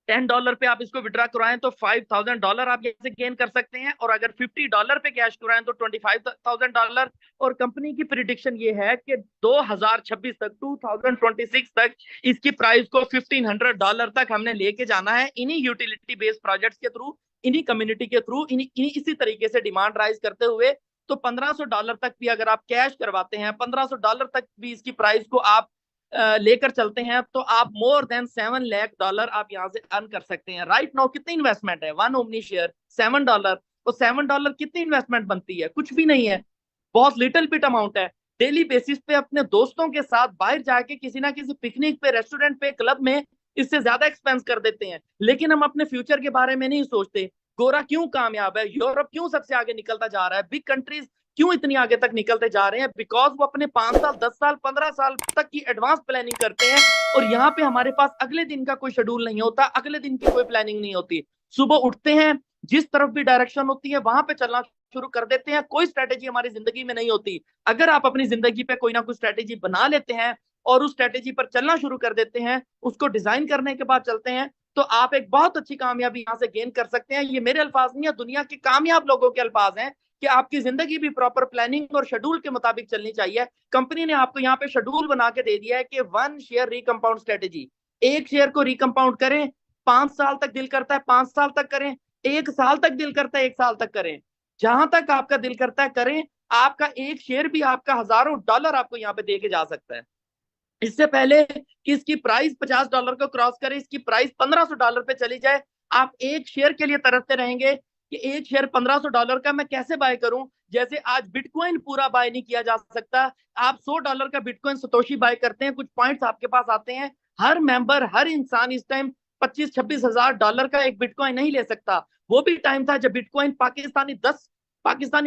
$10 पे आप इसको विड्रॉ करवाएं तो $5000 आप यहाँ से गेन कर सकते हैं, और अगर $50 पे कैश करवाएं तो $25,000। और कंपनी की प्रिडिक्शन ये है कि 2026 तक, 2026 तक इसकी प्राइस को $1500 तक हमने लेके जाना है, इन्हीं यूटिलिटी बेस्ड प्रोजेक्ट्स के थ्रू, इन्हीं कम्युनिटी के थ्रू, इसी तरीके से डिमांड राइज करते हुए। तो $1500 तक भी अगर आप कैश करवाते हैं, $1500 तक भी इसकी प्राइस को आप लेकर चलते हैं, तो आप मोर देन $7 लाख आप यहां से अर्न कर सकते हैं। राइट नाउ कितनी इन्वेस्टमेंट है? 1 ओमनी शेयर $7, और $7 कितनी इन्वेस्टमेंट बनती है? कुछ भी नहीं है, बहुत लिटिल बिट अमाउंट है। डेली बेसिस पे अपने दोस्तों के साथ बाहर जाके किसी ना किसी पिकनिक पे, रेस्टोरेंट पे, क्लब में इससे ज्यादा एक्सपेंस कर देते हैं, लेकिन हम अपने फ्यूचर के बारे में नहीं सोचते। गोरा क्यों कामयाब है, यूरोप क्यों सबसे आगे निकलता जा रहा है, बिग कंट्रीज क्यों इतनी आगे तक निकलते जा रहे हैं? बिकॉज वो अपने 5 साल 10 साल 15 साल तक की एडवांस प्लानिंग करते हैं, और यहाँ पे हमारे पास अगले दिन का कोई शेड्यूल नहीं होता, अगले दिन की कोई प्लानिंग नहीं होती। सुबह उठते हैं, जिस तरफ भी डायरेक्शन होती है वहां पे चलना शुरू कर देते हैं। कोई स्ट्रेटेजी हमारी जिंदगी में नहीं होती। अगर आप अपनी जिंदगी पे कोई ना कोई स्ट्रेटेजी बना लेते हैं और उस स्ट्रेटेजी पर चलना शुरू कर देते हैं, उसको डिजाइन करने के बाद चलते हैं, तो आप एक बहुत अच्छी कामयाबी यहाँ से गेन कर सकते हैं। ये मेरे अल्फाज नहीं है, दुनिया के कामयाब लोगों के अल्फाज हैं कि आपकी जिंदगी भी प्रॉपर प्लानिंग और शेड्यूल के मुताबिक चलनी चाहिए। कंपनी ने आपको यहाँ पे शेड्यूल बना के दे दिया है कि 1 शेयर रिकंपाउंड स्ट्रेटेजी, एक शेयर को रिकंपाउंड करें, 5 साल तक दिल करता है 5 साल तक करें, 1 साल तक दिल करता है 1 साल तक करें, जहां तक आपका दिल करता है करें। आपका एक शेयर भी आपका हजारों डॉलर आपको यहाँ पे दे के जा सकता है। इससे पहले कि इसकी प्राइस $50 को क्रॉस करे, इसकी प्राइस $1500 पे चली जाए, आप एक शेयर के लिए तरसते रहेंगे कि एक शेयर $1500 का मैं कैसे बाय करूं। जैसे आज बिटकॉइन पूरा बाय नहीं किया जा सकता, आप $100 का बिटकॉइन सतोशी बाय करते हैं, कुछ पॉइंट्स आपके पास आते हैं। हर मेंबर, हर इंसान इस टाइम 25-26 हजार डॉलर का एक बिटकॉइन नहीं ले सकता। वो भी टाइम था जब बिटकॉइन पाकिस्तानी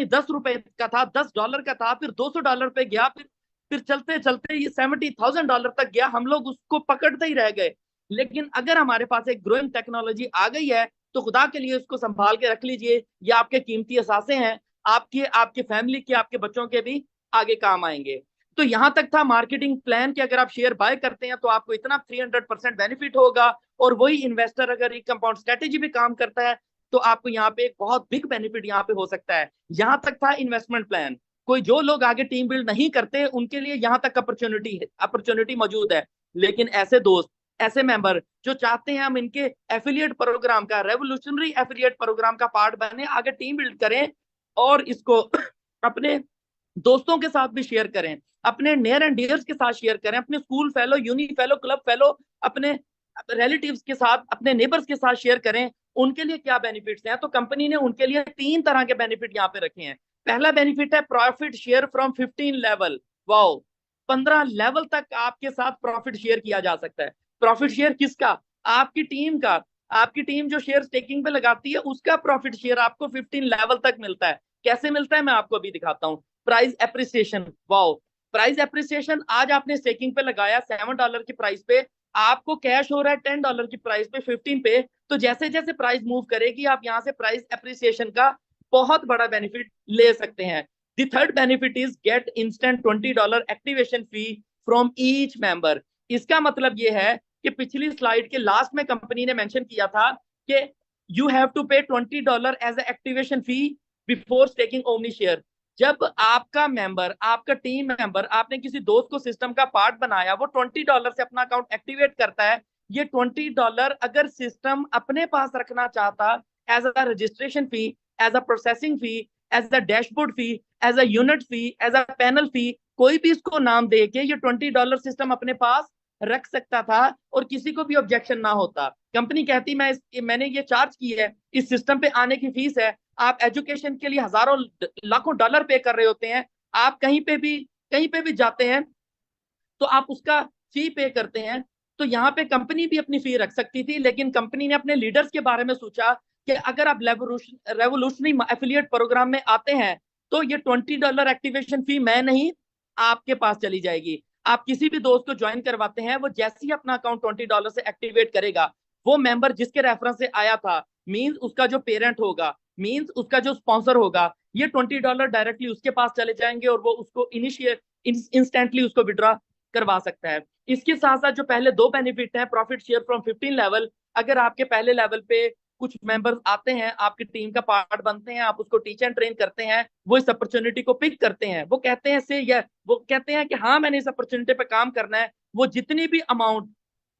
10 रुपए का था, $10 का था, फिर $200 पे गया, फिर चलते चलते ये $70,000 तक गया। हम लोग उसको पकड़ते ही रह गए। लेकिन अगर हमारे पास एक ग्रोइंग टेक्नोलॉजी आ गई है तो खुदा के लिए उसको संभाल के रख लीजिए। ये आपके कीमती असासे हैं, आपके आपके फैमिली के, आपके बच्चों के भी आगे काम आएंगे। तो यहां तक था मार्केटिंग प्लान कि अगर आप शेयर बाय करते हैं तो आपको इतना 300% बेनिफिट होगा। और वही इन्वेस्टर अगर एक कंपाउंड स्ट्रेटेजी भी काम करता है तो आपको यहाँ पे एक बहुत बिग बेनिफिट यहाँ पे हो सकता है। यहां तक था इन्वेस्टमेंट प्लान। कोई जो लोग आगे टीम बिल्ड नहीं करते उनके लिए यहां तक अपॉर्चुनिटी मौजूद है। लेकिन ऐसे दोस्त, ऐसे मेंबर जो चाहते हैं हम इनके एफिलिएट प्रोग्राम का, रेवोल्यूशनरी एफिलिएट प्रोग्राम का पार्ट बने, आगे टीम बिल्ड करें और इसको अपने दोस्तों के साथ भी शेयर करें, अपने नियर एंड डियर्स के साथ शेयर करें, अपने school fellow, uni fellow, club fellow, अपने रिलेटिव्स के साथ, अपने नेबर्स के साथ शेयर करें। उनके लिए क्या बेनिफिट्स हैं, तो कंपनी ने उनके लिए 3 तरह के बेनिफिट यहाँ पे रखे हैं। पहला बेनिफिट है profit share from 15 level. Wow, 15 level तक आपके साथ प्रॉफिट शेयर किया जा सकता है। प्रॉफिट शेयर किसका? आपकी टीम का। आपकी टीम जो शेयर स्टेकिंग पे लगाती है उसका प्रॉफिट शेयर आपको 15 लेवल तक मिलता है। कैसे मिलता है मैं आपको अभी दिखाता हूँ। Price appreciation, wow, price appreciation, आज आपने स्टेकिंग पे लगाया $7 की प्राइस पे, आपको कैश हो रहा है $10 की प्राइस पे, 15 पे। तो जैसे जैसे प्राइस मूव करेगी आप यहाँ से प्राइस एप्रिसिएशन का बहुत बड़ा बेनिफिट ले सकते हैं। The third benefit is get instant $20 activation fee from each member. इसका मतलब ये है कि पिछली स्लाइड के लास्ट में कंपनी ने मेंशन किया था कि you have to pay $20 as activation fee before staking Omni Share. जब आपका मेंबर, आपका टीम मेंबर, आपने किसी दोस्त को सिस्टम का पार्ट बनाया, वो $20 से अपना अकाउंट एक्टिवेट करता है। ये $20 अगर सिस्टम अपने पास रखना चाहता as a registration fee, as a processing fee, as a dashboard fee, as a unit fee, as a panel fee, कोई भी इसको नाम दे के ये $20 सिस्टम अपने पास रख सकता था और किसी को भी ऑब्जेक्शन ना होता। कंपनी कहती मैंने ये चार्ज की है, इस सिस्टम पे आने की फीस है। आप एजुकेशन के लिए हजारों लाखों डॉलर पे कर रहे होते हैं, आप कहीं पे भी जाते हैं तो आप उसका फी पे करते हैं। तो यहाँ पे कंपनी भी अपनी फी रख सकती थी, लेकिन कंपनी ने अपने लीडर्स के बारे में सोचा कि अगर आप रेवोल्यूशनरी एफिलिएट प्रोग्राम में आते हैं तो ये $20 एक्टिवेशन फी मैं नहीं, आपके पास चली जाएगी। आप किसी भी दोस्त को ज्वाइन करवाते हैं, वो जैसे ही अपना अकाउंट $20 से एक्टिवेट करेगा, वो मेंबर जिसके रेफरेंस से आया था, मीन्स उसका जो पेरेंट होगा, मीन्स उसका जो स्पॉन्सर होगा, ये $20 डायरेक्टली उसके पास चले जाएंगे और वो उसको इनिशिएट इंस्टेंटली उसको विड्रॉ करवा सकता है। इसके साथ साथ जो पहले दो बेनिफिट हैं, प्रॉफिट शेयर फ्रॉम 15 लेवल, अगर आपके पहले लेवल पे कुछ मेंबर्स आते हैं, आपकी टीम का पार्ट बनते हैं, आप उसको टीच एंड ट्रेन करते हैं, वो इस अपॉर्चुनिटी को पिक करते हैं, वो कहते हैं वो कहते हैं कि हाँ मैंने इस अपॉर्चुनिटी पे काम करना है। वो जितनी भी अमाउंट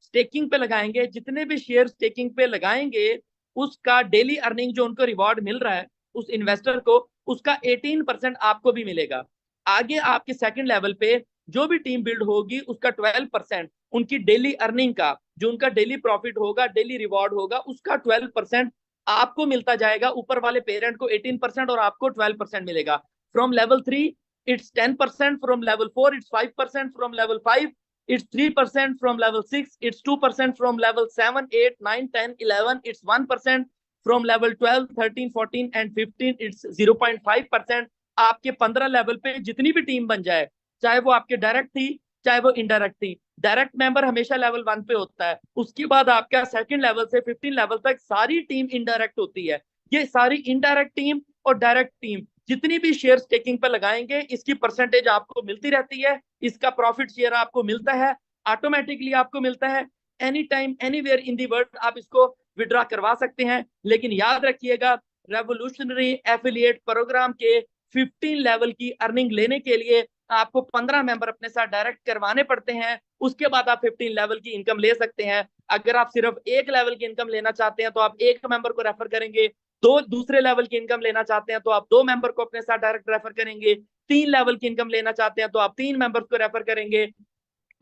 स्टेकिंग पे लगाएंगे, जितने भी शेयर स्टेकिंग पे लगाएंगे, उसका डेली अर्निंग जो उनको रिवॉर्ड मिल रहा है उस इन्वेस्टर को, उसका 18% आपको भी मिलेगा। आगे आपके सेकंड लेवल पे जो भी टीम बिल्ड होगी उसका 12% उनकी डेली अर्निंग का, जो उनका डेली प्रॉफिट होगा, डेली रिवॉर्ड होगा, उसका 12% आपको मिलता जाएगा। ऊपर वाले पेरेंट को 18% और आपको 12% मिलेगा। From level 3 it's 10%, from level 4 it's 5%, from level 5 it's 3%, from level 6 it's 2%, from level 7 8 9 10 11 it's 1%, from level 12 13 14 and 15 it's 0.5%। आपके 15 लेवल पे जितनी भी टीम बन जाए, चाहे वो आपके डायरेक्ट थी चाहे वो इनडायरेक्ट थी, डायरेक्ट मेंबर हमेशा लेवल 1 पे होता है, उसके बाद आपका सेकंड लेवल से 15 लेवल तक सारी टीम इनडायरेक्ट होती है। ये सारी इनडायरेक्ट टीम और डायरेक्ट टीम जितनी भी शेयर स्टेकिंग पे लगाएंगे, इसकी परसेंटेज आपको मिलती रहती है, इसका प्रॉफिट शेयर आपको मिलता है, ऑटोमेटिकली आपको मिलता है। Any time anywhere in the world आप इसको विड्रॉ करवा सकते हैं। लेकिन याद रखिएगा, रेवोल्यूशनरी एफिलिएट प्रोग्राम के 15 लेवल की अर्निंग लेने के लिए आपको 15 मेंबर अपने साथ डायरेक्ट करवाने पड़ते हैं, उसके बाद आप 15 लेवल की इनकम ले सकते हैं। अगर आप सिर्फ एक लेवल की इनकम लेना चाहते हैं तो आप एक मेंबर को रेफर करेंगे, दो दूसरे लेवल की इनकम लेना चाहते हैं तो आप दो मेंबर को अपने साथ डायरेक्ट रेफर करेंगे, 3 लेवल की इनकम लेना चाहते हैं तो आप 3 मेंबर्स को रेफर करेंगे,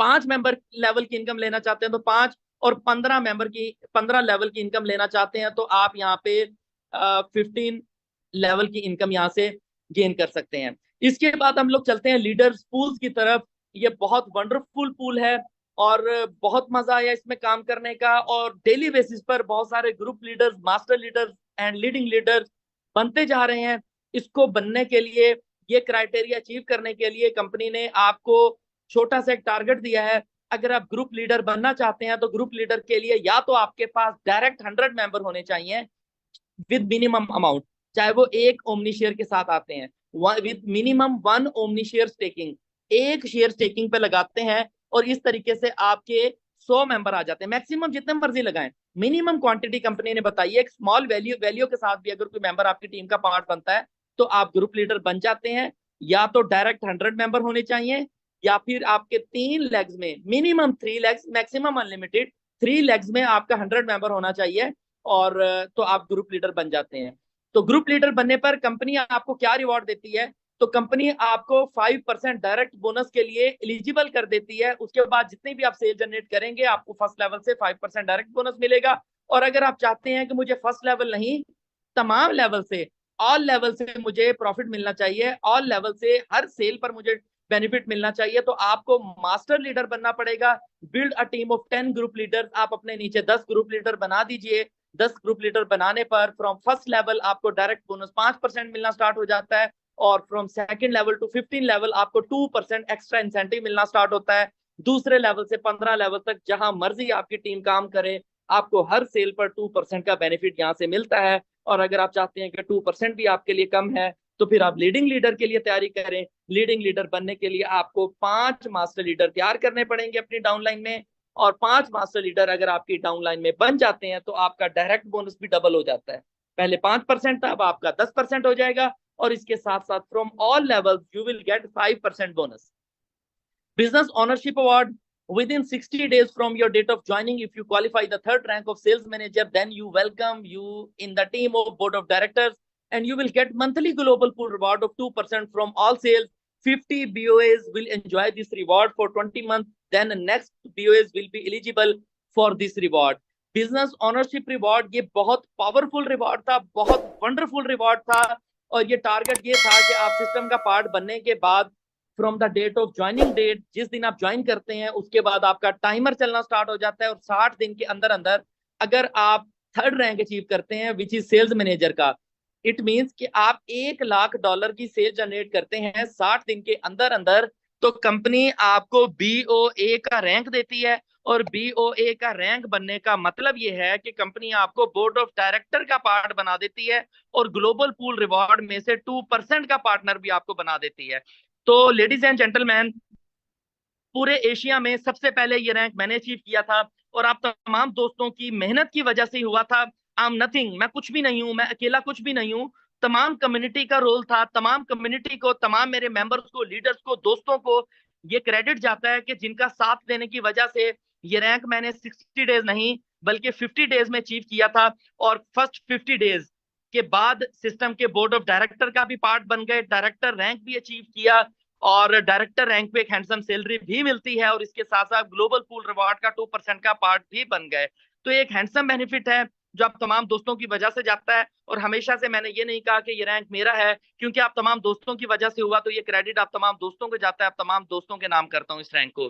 5 मेंबर लेवल की इनकम लेना चाहते हैं तो 5, और 15 लेवल की इनकम लेना चाहते हैं तो आप यहाँ पे 15 लेवल की इनकम यहाँ से गेन कर सकते हैं। इसके बाद हम लोग चलते हैं लीडर्स पूल्स की तरफ। ये बहुत वंडरफुल पूल है और बहुत मजा आया इसमें काम करने का, और डेली बेसिस पर बहुत सारे group leaders, master leaders and leading leaders बनते जा रहे हैं। इसको बनने के लिए, ये क्राइटेरिया अचीव करने के लिए कंपनी ने आपको छोटा सा एक टारगेट दिया है। अगर आप ग्रुप लीडर बनना चाहते हैं तो ग्रुप लीडर के लिए या तो आपके पास डायरेक्ट 100 मेंबर होने चाहिए विद मिनिमम अमाउंट, चाहे वो एक ओमनी शेयर के साथ आते हैं, with minimum 1 omni share staking, एक शेयर स्टेकिंग पे लगाते हैं, और इस तरीके से आपके 100 मेंबर आ जाते हैं। मैक्सिमम जितने मर्जी लगाएं, मिनिमम क्वांटिटी कंपनी ने बताई है। एक स्मॉल वैल्यू के साथ भी अगर कोई मेंबर आपकी टीम का पार्ट बनता है तो आप ग्रुप लीडर बन जाते हैं। या तो डायरेक्ट 100 मेंबर होने चाहिए, या फिर आपके 3 लेग्स में, minimum 3 legs, maximum unlimited 3 legs में आपका 100 मेंबर होना चाहिए, और तो आप ग्रुप लीडर बन जाते हैं। तो ग्रुप लीडर बनने पर कंपनी आपको क्या रिवॉर्ड देती है? तो कंपनी आपको 5% डायरेक्ट बोनस के लिए एलिजिबल कर देती है। उसके बाद जितनी भी आप सेल जनरेट करेंगे आपको फर्स्ट लेवल से 5% डायरेक्ट बोनस मिलेगा। और अगर आप चाहते हैं कि मुझे फर्स्ट लेवल नहीं, तमाम लेवल से, ऑल लेवल से मुझे प्रॉफिट मिलना चाहिए, ऑल लेवल से हर सेल पर मुझे बेनिफिट मिलना चाहिए, तो आपको मास्टर लीडर बनना पड़ेगा। Build a team of 10 group leaders, आप अपने नीचे 10 ग्रुप लीडर बना दीजिए। 10 ग्रुप लीडर बनाने पर फ्रॉम फर्स्ट लेवल आपको डायरेक्ट बोनस 5% मिलना स्टार्ट हो जाता है, और from second level to 15 level आपको 2% एक्स्ट्रा इंसेंटिव मिलना स्टार्ट होता है। दूसरे लेवल से 15 लेवल तक जहां मर्जी आपकी टीम काम करे, आपको हर सेल पर 2% का बेनिफिट यहाँ से मिलता है। और अगर आप चाहते हैं कि 2% भी आपके लिए कम है तो फिर आप लीडिंग लीडर के लिए तैयारी करें। लीडिंग लीडर बनने के लिए आपको 5 मास्टर लीडर तैयार करने पड़ेंगे अपनी डाउनलाइन में, और 5 मास्टर लीडर अगर आपकी डाउनलाइन में बन जाते हैं तो आपका डायरेक्ट बोनस भी डबल हो जाता है। पहले 5% था, अब आपका 10% हो जाएगा, और इसके साथ साथ from all level you will get 5% bonus. Business Ownership Award within 60 days from your date of joining. If you qualify the third rank of sales manager, then you welcome you in the team of board of directors, and you will get monthly global pool reward of 2% from all sales. 50 BOAs will enjoy this reward for 20 months. Then the next BOAs will be eligible for this reward. Business ownership reward ये बहुत powerful reward था, बहुत wonderful reward था, और ये target ये था कि आप सिस्टम का पार्ट बनने के बाद from the date of joining date, जिस दिन आप ज्वाइन करते हैं उसके बाद आपका टाइमर चलना स्टार्ट हो जाता है, और 60 दिन के अंदर अंदर अगर आप थर्ड रैंक अचीव करते हैं विच इज सेल्स मैनेजर का, इट मींस कि आप $1 लाख की सेल जनरेट करते हैं 60 दिन के अंदर अंदर, तो कंपनी आपको BOA का रैंक देती है। और BOA का रैंक बनने का मतलब यह है कि कंपनी आपको बोर्ड ऑफ डायरेक्टर का पार्ट बना देती है, और ग्लोबल पूल रिवॉर्ड में से 2% का पार्टनर भी आपको बना देती है। तो लेडीज एंड जेंटलमैन, पूरे एशिया में सबसे पहले ये रैंक मैंने अचीव किया था, और आप तमाम दोस्तों की मेहनत की वजह से ही हुआ था। आई एम नथिंग, मैं कुछ भी नहीं हूं, मैं अकेला कुछ भी नहीं हूं, तमाम कम्युनिटी का रोल था। तमाम कम्युनिटी को, तमाम मेरे मेंबर्स को, लीडर्स को, दोस्तों को ये क्रेडिट जाता है कि जिनका साथ देने की वजह से ये रैंक मैंने 60 डेज नहीं बल्कि 50 डेज में अचीव किया था। और फर्स्ट 50 डेज के बाद सिस्टम के बोर्ड ऑफ डायरेक्टर का भी पार्ट बन गए, डायरेक्टर रैंक भी अचीव किया, और डायरेक्टर रैंक पे एक हैंडसम सैलरी भी मिलती है, और इसके साथ साथ ग्लोबल पूल रिवॉर्ड का 2% का पार्ट भी बन गए। तो एक हैंडसम बेनिफिट है जो आप तमाम दोस्तों की वजह से जाता है। और हमेशा से मैंने ये नहीं कहा कि ये रैंक मेरा है, क्योंकि आप तमाम दोस्तों की वजह से हुआ, तो ये क्रेडिट आप तमाम दोस्तों को जाता है। आप तमाम दोस्तों के नाम करता हूँ इस रैंक को।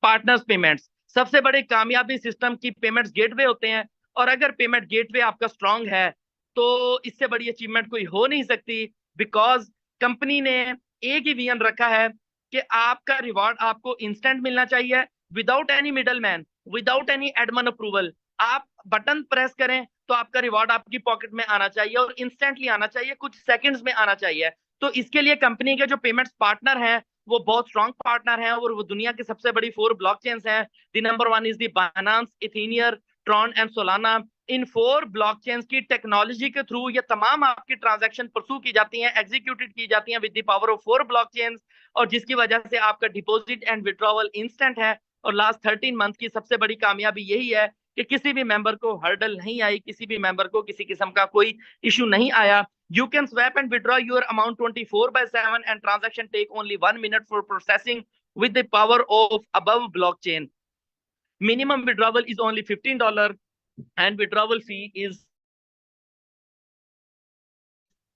पार्टनर्स पेमेंट्स सबसे बड़े कामयाबी सिस्टम की पेमेंट्स गेटवे होते हैं, और अगर पेमेंट गेटवे आपका स्ट्रांग है तो इससे बड़ी अचीवमेंट कोई हो नहीं सकती। बिकॉज कंपनी ने एक ही विजन रखा है कि आपका रिवॉर्ड आपको इंस्टेंट मिलना चाहिए, without any middle man, without any Edmund approval. आप बटन प्रेस करें, तो आपका रिवॉर्ड आपकी पॉकेट में आना चाहिए और इंस्टेंटली आना चाहिए, कुछ सेकंड्स में आना चाहिए। तो इसके लिए कंपनी के जो पेमेंट्स पार्टनर हैं वो बहुत स्ट्रॉन्ग पार्टनर हैं और वो दुनिया की सबसे बड़ी 4 ब्लॉकचेन्स हैं। The number 1 is the Binance, इथेनियर, ट्रॉन एंड सोलाना। इन 4 ब्लॉकचेन्स की टेक्नोलॉजी के थ्रू ये तमाम आपकी ट्रांजैक्शन परसू की जाती हैं, एग्जीक्यूटेड की जाती हैं with the power of 4 blockchains, और जिसकी वजह से आपका डिपॉजिट एंड विड्रॉवल इंस्टेंट है। और लास्ट 13 मंथ की सबसे बड़ी कामयाबी यही है कि किसी भी मेंबर को हर्डल नहीं आई, किसी भी मेंबर को किसी किस्म का कोई इशू नहीं आया। You can swap and withdraw your amount 24/7 and transaction take only 1 minute for processing with the power of above blockchain. Minimum withdrawal is only $15 and withdrawal fee is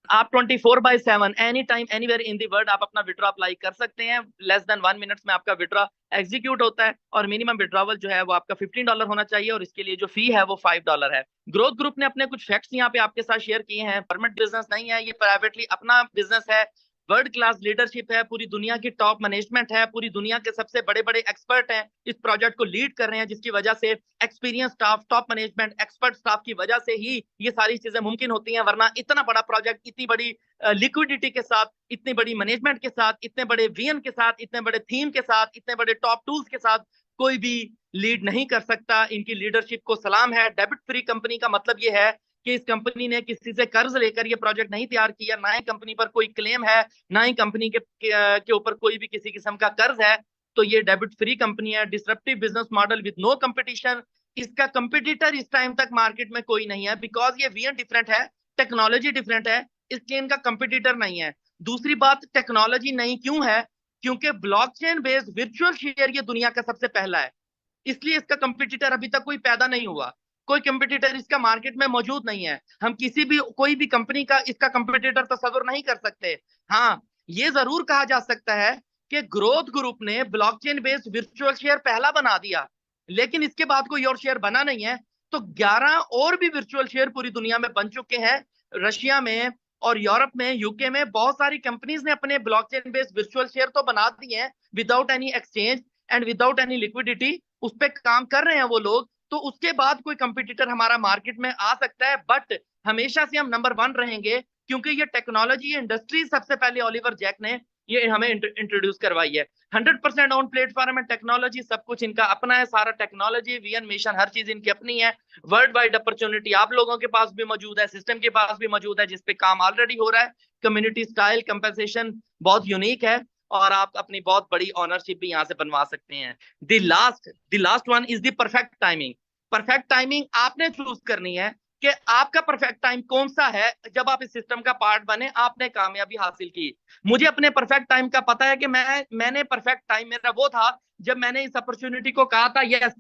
आप 24/7 any time anywhere in the world आप अपना withdraw apply कर सकते हैं। Less than 1 minutes में आपका withdraw execute होता है और मिनिमम विड्रॉवल जो है वो आपका $15 होना चाहिए और इसके लिए जो फी है वो $5 है। ग्रोथ ग्रुप ने अपने कुछ फैक्ट्स यहाँ पे आपके साथ शेयर किए हैं। परमिट बिजनेस नहीं है, ये प्राइवेटली अपना बिजनेस है। वर्ल्ड क्लास लीडरशिप है, पूरी दुनिया की टॉप मैनेजमेंट है, पूरी दुनिया के सबसे बड़े बड़े एक्सपर्ट हैं इस प्रोजेक्ट को लीड कर रहे हैं, जिसकी वजह से experience staff, top management, expert staff की वजह से ही ये सारी चीजें मुमकिन होती हैं। वरना इतना बड़ा प्रोजेक्ट, इतनी बड़ी लिक्विडिटी के साथ, इतनी बड़ी मैनेजमेंट के साथ, इतने बड़े विजन के साथ, इतने बड़े थीम के साथ, इतने बड़े टॉप टूल्स के साथ कोई भी लीड नहीं कर सकता। इनकी लीडरशिप को सलाम है। डेबिट फ्री कंपनी का मतलब ये है कि इस कंपनी ने किसी से कर्ज लेकर ये प्रोजेक्ट नहीं तैयार किया, ना ही कंपनी पर कोई क्लेम है, ना ही कंपनी के ऊपर कोई भी किसी किस्म का कर्ज है। तो ये डेबिट फ्री कंपनी है। Disruptive business model with no competition. इसका कंपटीटर इस टाइम तक मार्केट में कोई नहीं है, बिकॉज ये विजन डिफरेंट है, टेक्नोलॉजी डिफरेंट है, इसलिए इनका कंपटीटर नहीं है। दूसरी बात, टेक्नोलॉजी नहीं क्यों है? क्योंकि ब्लॉकचेन बेस्ड वर्चुअल शेयर ये दुनिया का सबसे पहला है, इसलिए इसका कंपटीटर अभी तक कोई पैदा नहीं हुआ। कोई कंपटीटर इसका मार्केट में मौजूद नहीं है। हम किसी भी कोई भी कंपनी का इसका कंपटीटर तस्वर नहीं कर सकते। हाँ, ये जरूर कहा जा सकता है कि ग्रोथ ग्रुप ने ब्लॉकचेन बेस्ड वर्चुअल शेयर पहला बना दिया, लेकिन इसके बाद कोई और शेयर बना नहीं है। तो 11 और भी वर्चुअल शेयर पूरी दुनिया में बन चुके हैं। रशिया में और यूरोप में, यूके में बहुत सारी कंपनीज ने अपने ब्लॉकचेन बेस्ड वर्चुअल शेयर तो बना दिए हैं without any exchange and without any liquidity. उस पर काम कर रहे हैं वो लोग। तो उसके बाद कोई कंपटीटर हमारा मार्केट में आ सकता है, बट हमेशा से हम नंबर 1 रहेंगे, क्योंकि ये टेक्नोलॉजी इंडस्ट्री सबसे पहले ओलिवर जैक ने ये हमें इंट्रोड्यूस करवाई है। 100% ऑन प्लेटफॉर्म एंड टेक्नोलॉजी, सब कुछ इनका अपना है, सारा टेक्नोलॉजी, विजन, मिशन, हर चीज इनकी अपनी है। वर्ल्ड वाइड अपॉर्चुनिटी आप लोगों के पास भी मौजूद है, सिस्टम के पास भी मौजूद है, जिसपे काम ऑलरेडी हो रहा है। कम्युनिटी स्टाइल कंपनसेशन बहुत यूनिक है और आप अपनी बहुत बड़ी ऑनरशिप भी यहाँ से बनवा सकते हैं। The last one is the perfect timing. Perfect timing आपने चूज करनी है कि आपका परफेक्ट टाइम कौन सा है। जब आप इस सिस्टम का पार्ट बने, आपने कामयाबी हासिल की। मुझे अपने परफेक्ट टाइम का पता है कि मैंने परफेक्ट टाइम मेरा वो था जब मैंने इस अपॉर्चुनिटी को कहा था, yes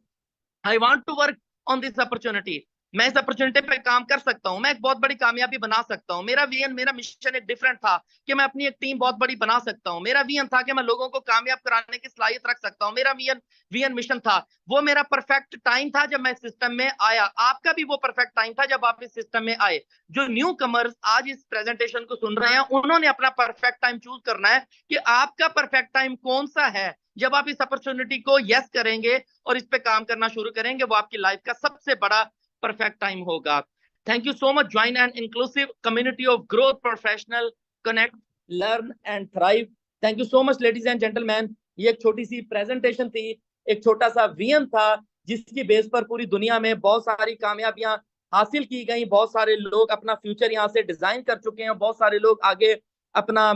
I want to work on this opportunity, मैं इस अपॉर्चुनिटी पे काम कर सकता हूं, मैं एक बहुत बड़ी कामयाबी बना सकता हूं। मेरा विजन, मेरा मिशन एक डिफरेंट था कि मैं अपनी एक टीम बहुत बड़ी बना सकता हूं। मेरा विजन था कि मैं लोगों को कामयाब कराने की सलाहियत रख सकता हूं। मेरा विजन मिशन था, वो मेरा परफेक्ट टाइम था जब मैं सिस्टम में आया। आपका भी वो परफेक्ट टाइम था जब आप इस सिस्टम में आए। जो न्यू कमर्स आज इस प्रेजेंटेशन को सुन रहे हैं, उन्होंने अपना परफेक्ट टाइम चूज करना है कि आपका परफेक्ट टाइम कौन सा है। जब आप इस अपॉर्चुनिटी को यस करेंगे और इस पे काम करना शुरू करेंगे, वो आपकी लाइफ का सबसे बड़ा परफेक्ट टाइम होगा। Thank you so much. Join an inclusive community of growth professional, connect, learn and thrive. Thank you so much ladies and gentleman. ये एक छोटी सी प्रेजेंटेशन थी, एक छोटा सा विजन था, जिसकी बेस पर पूरी दुनिया में बहुत सारी कामयाबियां हासिल की गई। बहुत सारे लोग अपना फ्यूचर यहाँ से डिजाइन कर चुके हैं, बहुत सारे लोग आगे अपना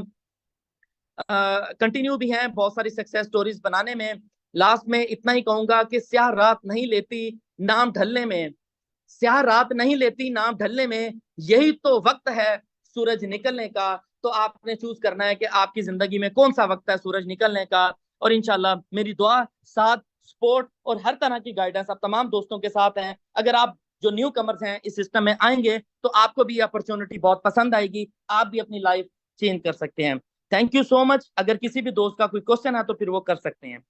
कंटिन्यू भी हैं बहुत सारी सक्सेस स्टोरीज बनाने में। लास्ट में इतना ही कहूंगा कि स्याह रात नहीं लेती नाम ढलने में, स्याह रात नहीं लेती नाम ढलने में, यही तो वक्त है सूरज निकलने का। तो आपने चूज करना है कि आपकी जिंदगी में कौन सा वक्त है सूरज निकलने का। और इंशाल्लाह मेरी दुआ, साथ, सपोर्ट और हर तरह की गाइडेंस आप तमाम दोस्तों के साथ हैं। अगर आप जो न्यू कमर्स हैं इस सिस्टम में आएंगे तो आपको भी अपॉर्चुनिटी बहुत पसंद आएगी, आप भी अपनी लाइफ चेंज कर सकते हैं। Thank you so much. अगर किसी भी दोस्त का कोई क्वेश्चन है तो फिर वो कर सकते हैं।